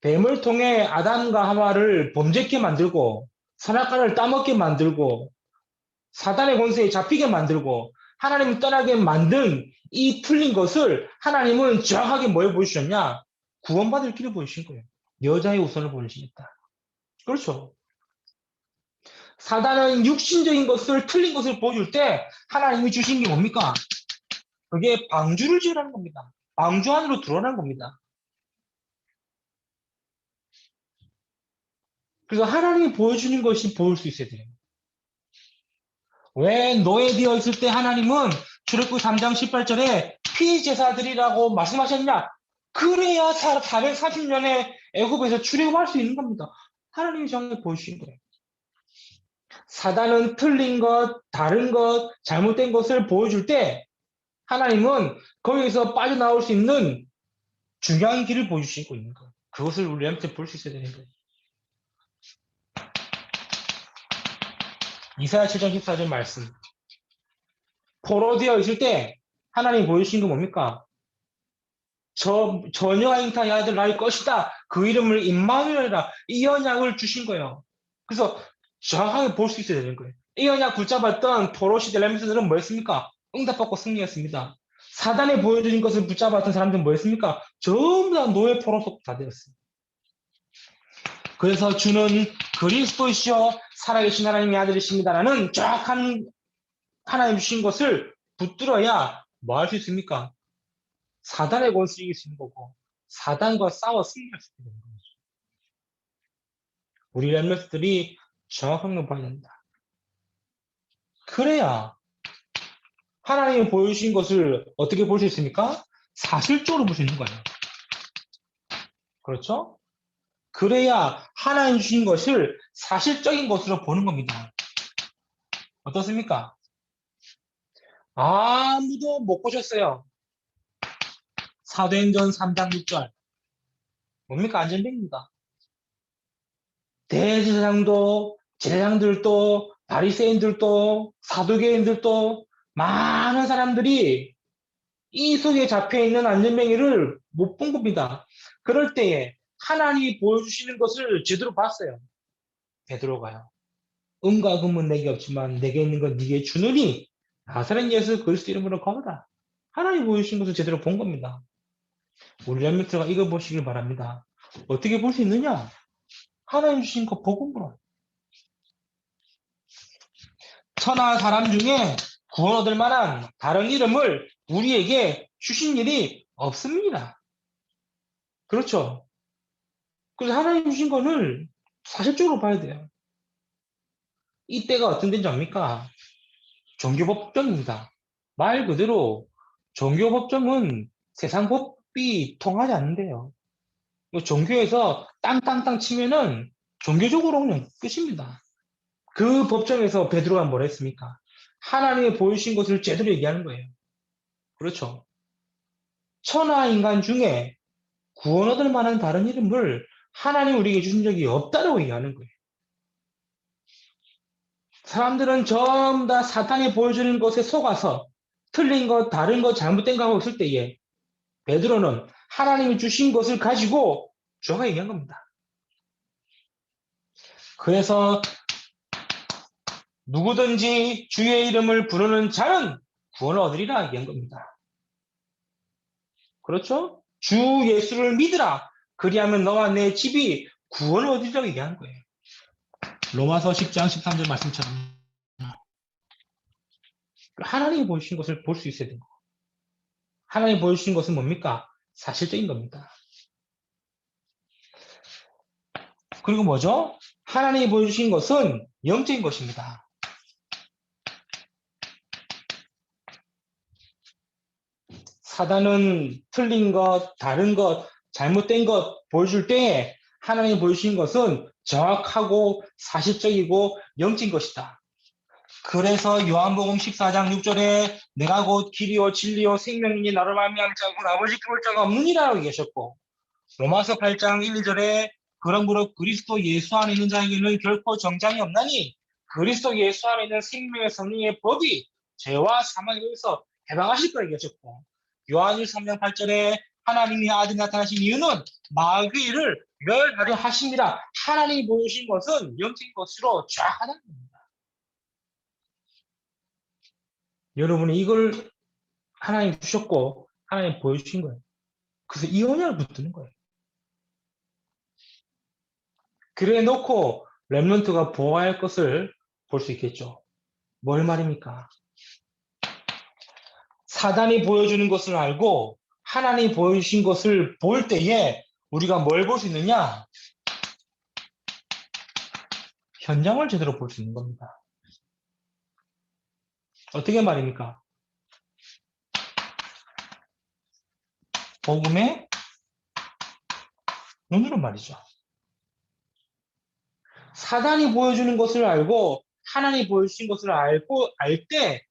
뱀을 통해 아담과 하와를 범죄케 만들고 선악과를 따먹게 만들고 사단의 권세에 잡히게 만들고 하나님을 떠나게 만든 이 틀린 것을 하나님은 정확하게 뭘 보여주셨냐? 구원받을 길을 보여주신 거예요. 여자의 후손을 보내시겠다. 그렇죠. 사단은 육신적인 것을 틀린 것을 보여줄 때 하나님이 주신 게 뭡니까? 그게 방주를 지으라는 겁니다. 방주 안으로 들어오라는 겁니다. 그래서 하나님이 보여주는 것이 보일 수 있어야 돼요. 왜 노예되어 있을 때 하나님은 출애굽기 3장 18절에 피제사들이라고 말씀하셨냐? 그래야 430년의 애굽에서 출애굽할 수 있는 겁니다. 하나님이 정확히 보여주신 거예요. 사단은 틀린 것, 다른 것, 잘못된 것을 보여줄 때 하나님은 거기서 빠져나올 수 있는 중요한 길을 보여주시고 있는 거예요. 그것을 우리한테 볼 수 있어야 되는 거예요. 이사야 7장 14절 말씀. 포로되어 있을 때 하나님이 보여주신 건 뭡니까? 저녀가 잉타의 아들 나의 것이다. 그 이름을 임마누엘이라 이 언약을 주신 거예요. 그래서 정확하게 볼 수 있어야 되는 거예요. 이 언약 붙잡았던 포로시대 렘넌트들은 뭐였습니까? 응답받고 승리했습니다. 사단에 보여주신 것을 붙잡았던 사람들은 뭐였습니까? 전부 다 노예 포로 속 다 되었어요. 그래서 주는 그리스도이시여 살아계신 하나님의 아들이십니다라는 정확한 하나님 주신 것을 붙들어야 뭐 할 수 있습니까? 사단의 권세를 이길 수 있는 거고 사단과 싸워 승리할 수 있는 거죠. 우리 렘넌트들이 정확한 걸 봐야 된다. 그래야 하나님이 보여주신 것을 어떻게 볼 수 있습니까? 사실적으로 볼 수 있는 거예요. 그렇죠? 그래야 하나님 주신 것을 사실적인 것으로 보는 겁니다. 어떻습니까? 아무도 못 보셨어요. 사도행전 3장 6절. 뭡니까? 안전뱅입니다. 대제사장도, 제사장들도, 바리새인들도, 사두개인들도 많은 사람들이 이 속에 잡혀있는 안전뱅이를 못 본 겁니다. 그럴 때에 하나님이 보여주시는 것을 제대로 봤어요. 베드로가요. 은과 금은 내게 없지만 내게 있는 건 네게 주느니 나사렛 예수 그리스도 이름으로 걸어라. 하나님 보여주신 것을 제대로 본 겁니다. 우리 렘넌트가 이거 보시길 바랍니다. 어떻게 볼 수 있느냐? 하나님 주신 거 복음으로. 천하 사람 중에 구원 얻을 만한 다른 이름을 우리에게 주신 일이 없습니다. 그렇죠? 그래서 하나님 주신 거를 사실적으로 봐야 돼요. 이때가 어떤 때인지 압니까? 종교법정입니다. 말 그대로 종교법정은 세상 법이 통하지 않는데요. 종교에서 땅땅땅 치면은 종교적으로 그냥 끝입니다. 그 법정에서 베드로가 뭘 했습니까? 하나님이 보여주신 것을 제대로 얘기하는 거예요. 그렇죠. 천하 인간 중에 구원 얻을 만한 다른 이름을 하나님 우리에게 주신 적이 없다고 얘기하는 거예요. 사람들은 전부 다 사탄이 보여주는 것에 속아서 틀린 것, 다른 것, 잘못된 거 하고 있을 때에 베드로는 하나님이 주신 것을 가지고 주어가 얘기한 겁니다. 그래서 누구든지 주의 이름을 부르는 자는 구원을 얻으리라 얘기한 겁니다. 그렇죠? 주 예수를 믿으라. 그리하면 너와 내 집이 구원을 얻으리라고 얘기한 거예요. 로마서 10장 13절 말씀처럼 하나님이 보여주신 것을 볼 수 있어야 되는 거예요. 하나님이 보여주신 것은 뭡니까? 사실적인 겁니다. 그리고 뭐죠? 하나님이 보여주신 것은 영적인 것입니다. 사단은 틀린 것, 다른 것, 잘못된 것 보여줄 때 하나님이 보여주신 것은 정확하고 사실적이고 영적인 것이다. 그래서 요한복음 14장 6절에 내가 곧 길이요 진리요 생명이니 나를 말미암지 않고 아버지 그럴 자가 없느니라고 얘기하셨고 로마서 8장 1, 2절에 그러므로 그리스도 예수 안에 있는 자에게는 결코 정장이 없나니 그리스도 예수 안에 있는 생명의 성령의 법이 죄와 사망에 대해서 해방하실 거라 얘기하셨고 요한일 3장 8절에 하나님이 아들이 나타나신 이유는 마귀를 멸하려 하심이라 하나님이 보여주신 것은 영적인 것으로 정확하다는 겁니다. 여러분이 이걸 하나님 주셨고 하나님 보여주신 거예요. 그래서 이 언약을 붙드는 거예요. 그래 놓고 렘넌트가 보호할 것을 볼 수 있겠죠. 뭘 말입니까? 사단이 보여주는 것을 알고 하나님이 보여주신 것을 볼 때에 우리가 뭘 볼 수 있느냐? 현장을 제대로 볼 수 있는 겁니다. 어떻게 말입니까? 복음의 눈으로 말이죠. 사단이 보여주는 것을 알고 하나님이 보여주신 것을 알고 알 때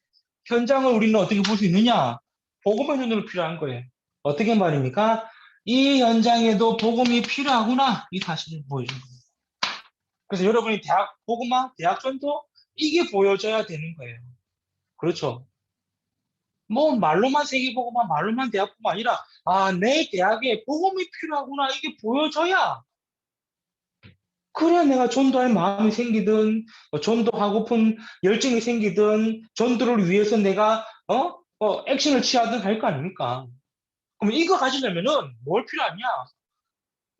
현장을 우리는 어떻게 볼 수 있느냐? 복음의 눈으로 필요한 거예요. 어떻게 말입니까? 이 현장에도 복음이 필요하구나 이 사실을 보여주는 겁니다. 그래서 여러분이 복음화, 대학 전도 이게 보여져야 되는 거예요. 그렇죠? 뭐 말로만 세계보고만 말로만 대학보고만 아니라 내 대학에 복음이 필요하구나 이게 보여줘야 그래야 내가 전도할 마음이 생기든 전도하고픈 열정이 생기든 전도를 위해서 내가 액션을 취하든 할 거 아닙니까? 그럼 이거 가지려면은 뭘 필요하냐?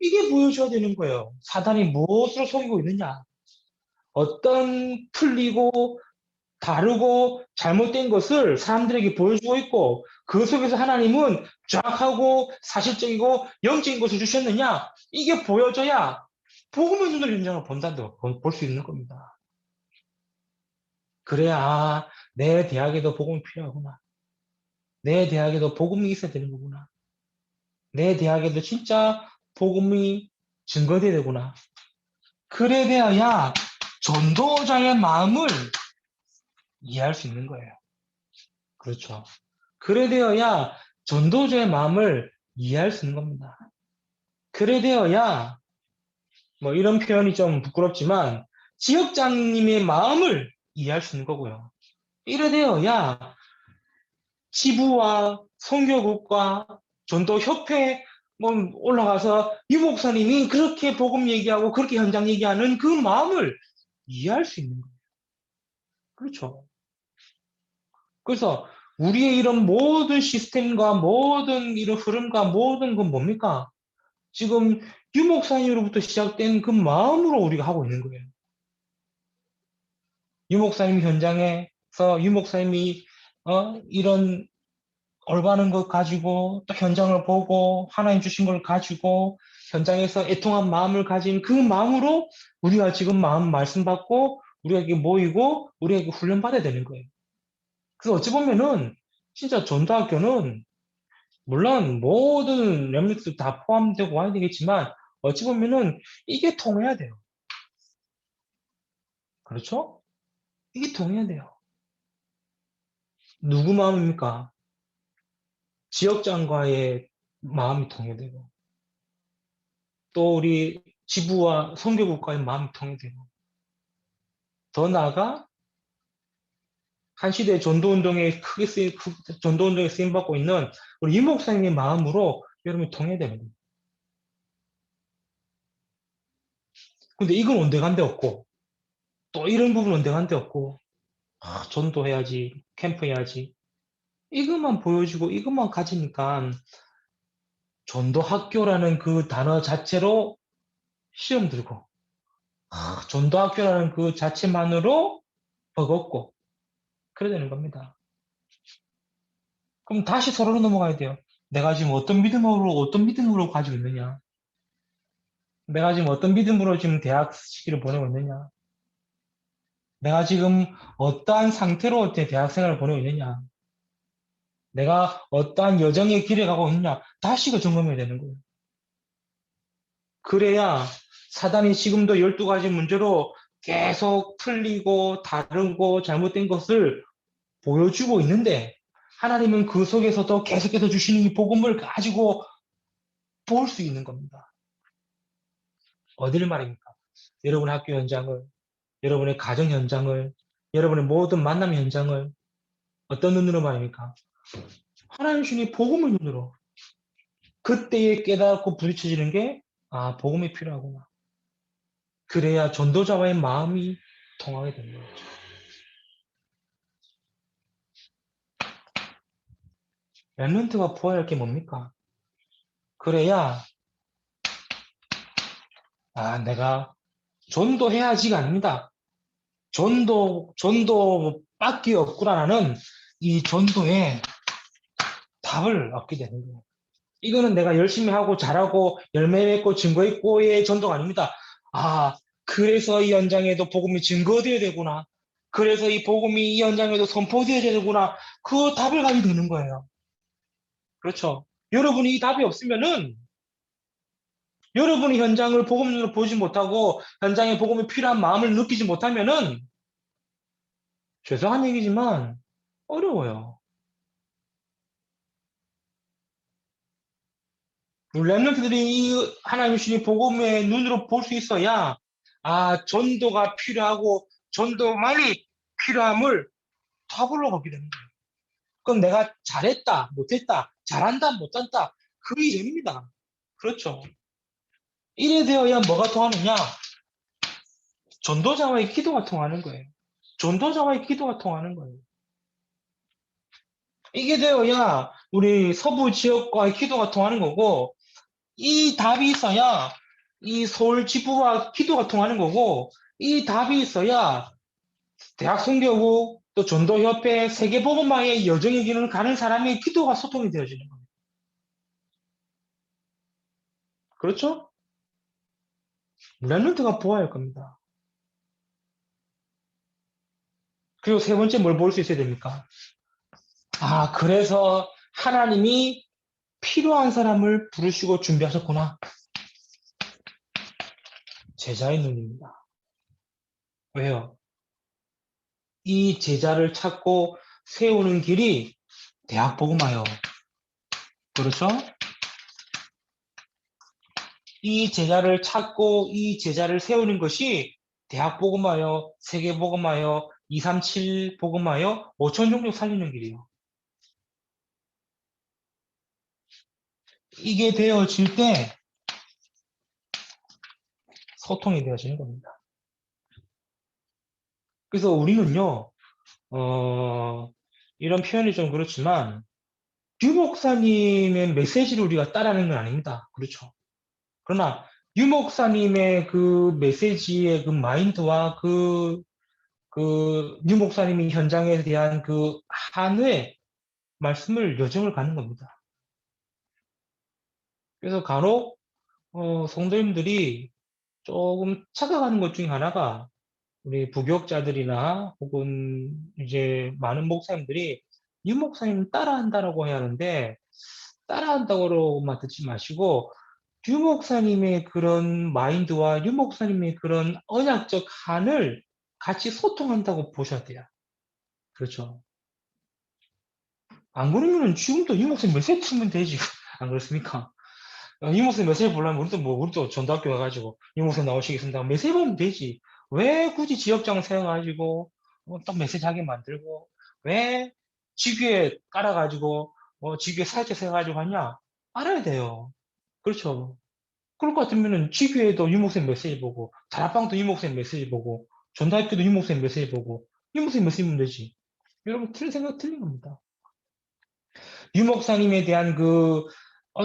이게 보여줘야 되는 거예요. 사단이 무엇으로 속이고 있느냐? 어떤 틀리고 다르고 잘못된 것을 사람들에게 보여주고 있고 그 속에서 하나님은 정확하고 사실적이고 영적인 것을 주셨느냐? 이게 보여줘야 복음의 눈으로 현장을 본다도 볼 수 있는 겁니다. 그래야 내 대학에도 복음이 필요하구나. 내 대학에도 복음이 있어야 되는 거구나. 내 대학에도 진짜 복음이 증거돼야 되구나. 그래 되어야 전도자의 마음을 이해할 수 있는 거예요. 그렇죠. 그래 되어야 전도자의 마음을 이해할 수 있는 겁니다. 그래 되어야 뭐 이런 표현이 좀 부끄럽지만 지역장님의 마음을 이해할 수 있는 거고요. 이래 되어야 지부와 선교국과 전도협회 뭐 올라가서 유 목사님이 그렇게 복음 얘기하고 그렇게 현장 얘기하는 그 마음을 이해할 수 있는 거예요. 그렇죠. 그래서 우리의 이런 모든 시스템과 모든 이런 흐름과 모든 건 뭡니까? 지금 유 목사님으로부터 시작된 그 마음으로 우리가 하고 있는 거예요. 유 목사님 현장에서 유 목사님이 이런 올바른 것 가지고 또 현장을 보고 하나님 주신 걸 가지고 현장에서 애통한 마음을 가진 그 마음으로 우리가 지금 마음 말씀 받고 우리에게 모이고 우리에게 훈련 받아야 되는 거예요. 그래서 어찌 보면은 진짜 전도학교는 물론 모든 렘넌트 다 포함되고 와야 되겠지만 어찌 보면은 이게 통해야 돼요. 그렇죠? 이게 통해야 돼요. 누구 마음입니까? 지역장과의 마음이 통해야 되고 또 우리 지부와 선교국과의 마음이 통해야 되고 더 나아가 한 시대 전도운동에 전도운동에 쓰임받고 있는 우리 이 목사님의 마음으로 여러분이 통해야 되는 거예요. 근데 이건 온데간데 없고 또 이런 부분은 온데간데 없고 전도해야지 캠프 해야지 이것만 보여주고 이것만 가지니까 전도학교라는 그 단어 자체로 시험 들고 전도학교라는 그 자체만으로 버겁고 그래야 되는 겁니다. 그럼 다시 서로로 넘어가야 돼요. 내가 지금 어떤 믿음으로 가지고 있느냐? 내가 지금 어떤 믿음으로 지금 대학 시기를 보내고 있느냐? 내가 지금 어떠한 상태로 제 대학 생활을 보내고 있느냐? 내가 어떠한 여정의 길에 가고 있느냐? 다시 그 점검해야 되는 거예요. 그래야 사단이 지금도 12가지 문제로 계속 틀리고 다르고 잘못된 것을 보여주고 있는데 하나님은 그 속에서도 계속해서 주시는 이 복음을 가지고 볼 수 있는 겁니다. 어디를 말입니까? 여러분의 학교 현장을, 여러분의 가정 현장을, 여러분의 모든 만남 현장을 어떤 눈으로 말입니까? 하나님 주님 복음의 눈으로. 그때에 깨닫고 부딪혀지는 게 복음이 필요하구나. 그래야 전도자와의 마음이 통하게 되는 거죠. 렘넌트가 보아야 할 게 뭡니까? 그래야 내가 전도해야지가 아닙니다. 전도밖에 없구나라는 이 전도에 답을 얻게 되는 거예요. 이거는 내가 열심히 하고 잘하고 열매 맺고 증거 있고의 전도가 아닙니다. 그래서 이 현장에도 복음이 증거되어야 되구나. 그래서 이 복음이 이 현장에도 선포되어야 되구나. 그 답을 가지고 되는 거예요. 그렇죠. 여러분이 이 답이 없으면은 여러분이 현장을 복음으로 보지 못하고 현장에 복음이 필요한 마음을 느끼지 못하면은 죄송한 얘기지만 어려워요. 렘넌트들이 이 하나님 주신 복음의 눈으로 볼 수 있어야 전도가 필요하고 전도만이 필요함을 답으로 보게 되는 거예요. 그럼 내가 잘했다, 못했다, 잘한다, 못한다. 그 이름입니다. 그렇죠. 이래 되어야 뭐가 통하느냐? 전도자와의 기도가 통하는 거예요. 전도자와의 기도가 통하는 거예요. 이게 되어야 우리 서부 지역과의 기도가 통하는 거고, 이 답이 있어야 이 서울 지부와 기도가 통하는 거고, 이 답이 있어야 대학 선교국 또 전도협회 세계복음화의 여정의 길을 가는 사람의 기도가 소통이 되어지는 겁니다. 그렇죠? 렘넌트가 보아야 할 겁니다. 그리고 세 번째 뭘 볼 수 있어야 됩니까? 아, 그래서 하나님이 필요한 사람을 부르시고 준비하셨구나. 제자의 눈입니다. 왜요? 이 제자를 찾고 세우는 길이 대학복음화요. 그렇죠? 이 제자를 찾고 이 제자를 세우는 것이 대학복음화요, 세계복음화요, 237 복음화요, 5천 종족 살리는 길이요. 이게 되어질 때 소통이 되어지는 겁니다. 그래서 우리는요, 이런 표현이 좀 그렇지만 유 목사님의 메시지를 우리가 따라하는 건 아닙니다. 그렇죠. 그러나 유 목사님의 그 메시지의 그 마인드와 유 목사님이 현장에 대한 그 한의 말씀을 여정을 가는 겁니다. 그래서 간혹 성도님들이 조금 착각하는 것 중에 하나가 우리 부교육자들이나 혹은 이제 많은 목사님들이 유 목사님 따라한다라고 해야 하는데 따라한다고만 듣지 마시고 유 목사님의 그런 마인드와 유 목사님의 그런 언약적 한을 같이 소통한다고 보셔야 돼요. 그렇죠. 안 그러면은 지금도 유 목사님 메시지 틀면 되지. 안 그렇습니까? 유 목사님 메시지 보려면 우리도 전도학교 가가지고 유 목사님 나오시겠습니다. 메시지 보면 되지. 왜 굳이 지역장 세워가지고 또 메시지 하게 만들고 왜 지교에 깔아가지고 지교에 사회체 세워가지고 하냐? 알아야 돼요. 그렇죠. 그럴 것 같으면은 지교에도 유 목사님 메시지 보고 다락방도 유 목사님 메시지 보고 전도학교도 유 목사님 메시지 보고 유 목사님 메시지 보면 되지. 여러분 틀린 생각 틀린 겁니다. 유 목사님에 대한 그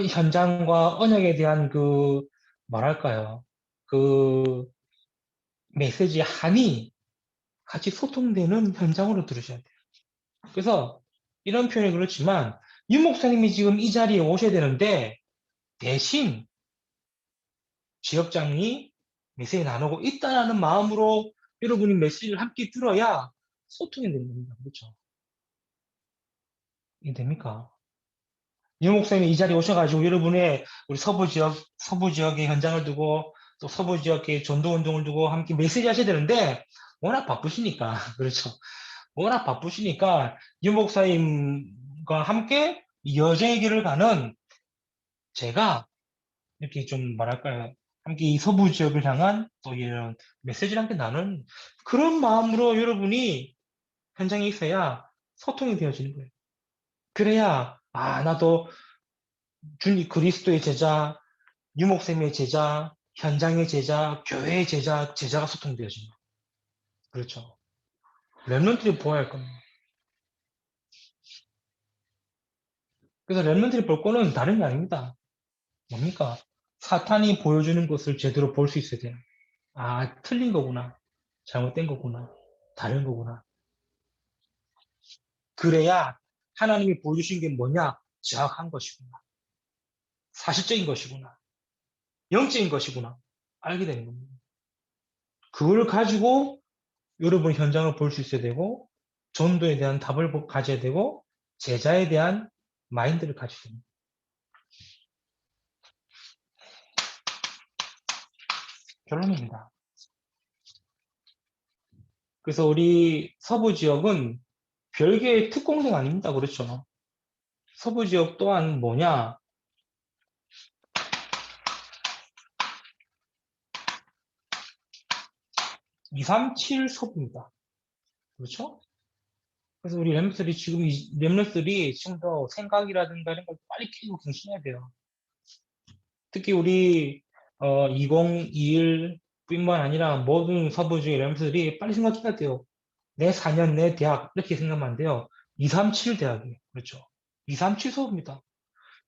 현장과 언약에 대한 그 뭐랄까요? 그 메시지 한이 같이 소통되는 현장으로 들으셔야 돼요. 그래서 이런 표현이 그렇지만 유 목사님이 지금 이 자리에 오셔야 되는데 대신 지역장이 메시지 나누고 있다라는 마음으로 여러분이 메시지를 함께 들어야 소통이 되는 겁니다. 그렇죠? 이게 됩니까? 유 목사님이 이 자리에 오셔가지고 여러분의 우리 서부 지역의 현장을 두고 또 서부 지역의 전도 운동을 두고 함께 메시지 하셔야 되는데 워낙 바쁘시니까, 그렇죠. 워낙 바쁘시니까 유 목사님과 함께 이 여정의 길을 가는 제가 이렇게 좀 뭐랄까요. 함께 이 서부 지역을 향한 또 이런 메시지를 함께 나눈 그런 마음으로 여러분이 현장에 있어야 소통이 되어지는 거예요. 그래야, 아, 나도 그리스도의 제자, 유목쌤의 제자, 현장의 제자, 교회의 제자, 제자가 소통되어지는 거예요. 그렇죠. 렘넌트들이 보아야 할 겁니다. 그래서 렘넌트들이 볼 거는 다른 게 아닙니다. 뭡니까? 사탄이 보여주는 것을 제대로 볼 수 있어야 돼요. 아, 틀린 거구나. 잘못된 거구나. 다른 거구나. 그래야 하나님이 보여주신 게 뭐냐? 정확한 것이구나. 사실적인 것이구나. 영적인 것이구나. 알게 되는 겁니다. 그걸 가지고 여러분 현장을 볼 수 있어야 되고, 전도에 대한 답을 가져야 되고, 제자에 대한 마인드를 가져야 됩니다. 결론입니다. 그래서 우리 서부 지역은 별개의 특공대가 아닙니다. 그렇죠? 서부 지역 또한 뭐냐? 237 서부입니다. 그렇죠? 그래서 우리 랩런트들이 지금 랩런트들이 지금 더 생각이라든가 이런 걸 빨리 키우고 경신해야 돼요. 특히 우리 2021뿐만 아니라 모든 서부주의 랩런트들이 빨리 생각해야 돼요. 내 4년 내 대학 이렇게 생각하면 안 돼요. 237 대학이에요. 그렇죠. 237 서부입니다.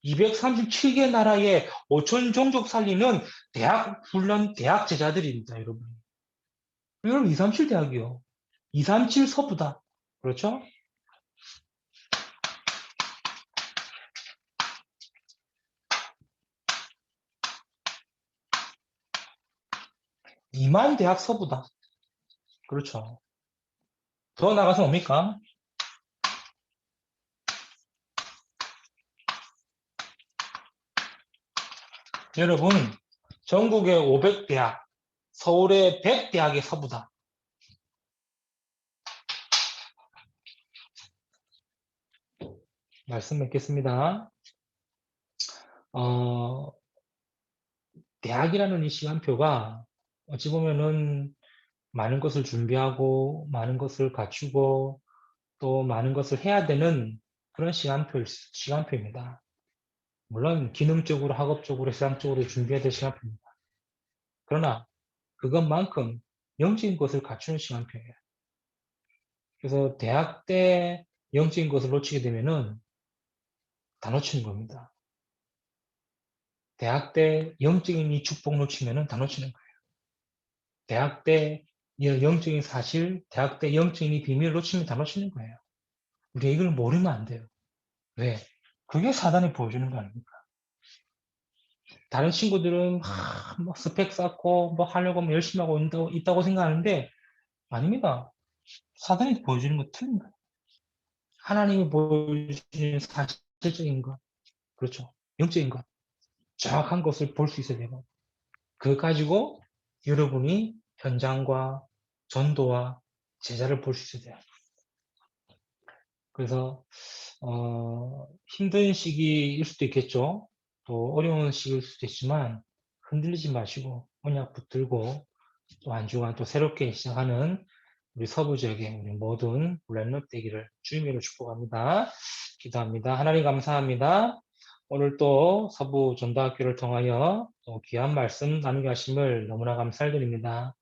237개 나라의 5천 종족 살리는 대학 훈련 대학 제자들입니다, 여러분. 여러분 237 대학이요. 237 서부다. 그렇죠? 이만 대학 서부다. 그렇죠. 더 나가서 뭡니까? 여러분, 전국의 500대학, 서울의 100대학의 서부다. 말씀 맺겠습니다. 대학이라는 이 시간표가 어찌 보면은 많은 것을 준비하고 많은 것을 갖추고 또 많은 것을 해야 되는 그런 시간표입니다. 물론 기능적으로, 학업적으로, 세상적으로 준비해야 될 시간표입니다. 그러나 그것만큼 영적인 것을 갖추는 시간표예요. 그래서 대학 때 영적인 것을 놓치게 되면은 다 놓치는 겁니다. 대학 때 영적인 이 축복 놓치면은 다 놓치는 거예요. 대학 때 영적인 사실, 대학 때 영적인 이 비밀을 놓치면 다 놓치는 거예요. 우리가 이걸 모르면 안 돼요. 왜? 그게 사단이 보여주는 거 아닙니까? 다른 친구들은 뭐 스펙 쌓고 뭐 하려고 하면 열심히 하고 있다고 생각하는데 아닙니다. 사단이 보여주는 거 틀린 거예요. 하나님이 보여주는 사실적인 것, 그렇죠. 영적인 것, 정확한 것을 볼 수 있어야 되고 그거 가지고 여러분이 현장과 전도와 제자를 볼 수 있어야 돼요. 그래서 힘든 시기일 수도 있겠죠. 또 어려운 시기일 수도 있지만 흔들리지 마시고 언약 붙들고 또 한 주간 또 새롭게 시작하는 우리 서부 지역의 우리 모든 랩런트 되기를 주님으로 축복합니다. 기도합니다. 하나님 감사합니다. 오늘 또 서부 전도학교를 통하여 또 귀한 말씀 나누게 하심을 너무나 감사드립니다.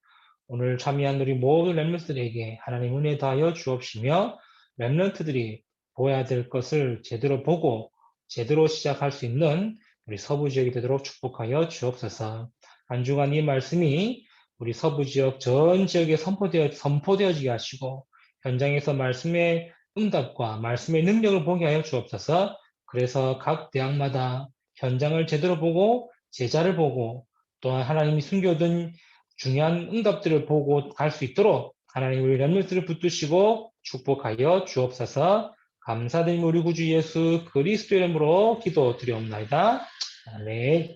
오늘 참여한 우리 모든 랩런트들에게 하나님 은혜 더하여 주옵시며 랩런트들이 보아야 될 것을 제대로 보고 제대로 시작할 수 있는 우리 서부 지역이 되도록 축복하여 주옵소서. 한 주간 이 말씀이 우리 서부 지역 전 지역에 선포되어지게 하시고 현장에서 말씀의 응답과 말씀의 능력을 보게 하여 주옵소서. 그래서 각 대학마다 현장을 제대로 보고 제자를 보고 또한 하나님이 숨겨둔 중요한 응답들을 보고 갈 수 있도록 하나님 우리 렘넌트를 붙드시고 축복하여 주옵소서. 감사드리며 우리 구주 예수 그리스도 이름으로 기도드리옵나이다. 아멘.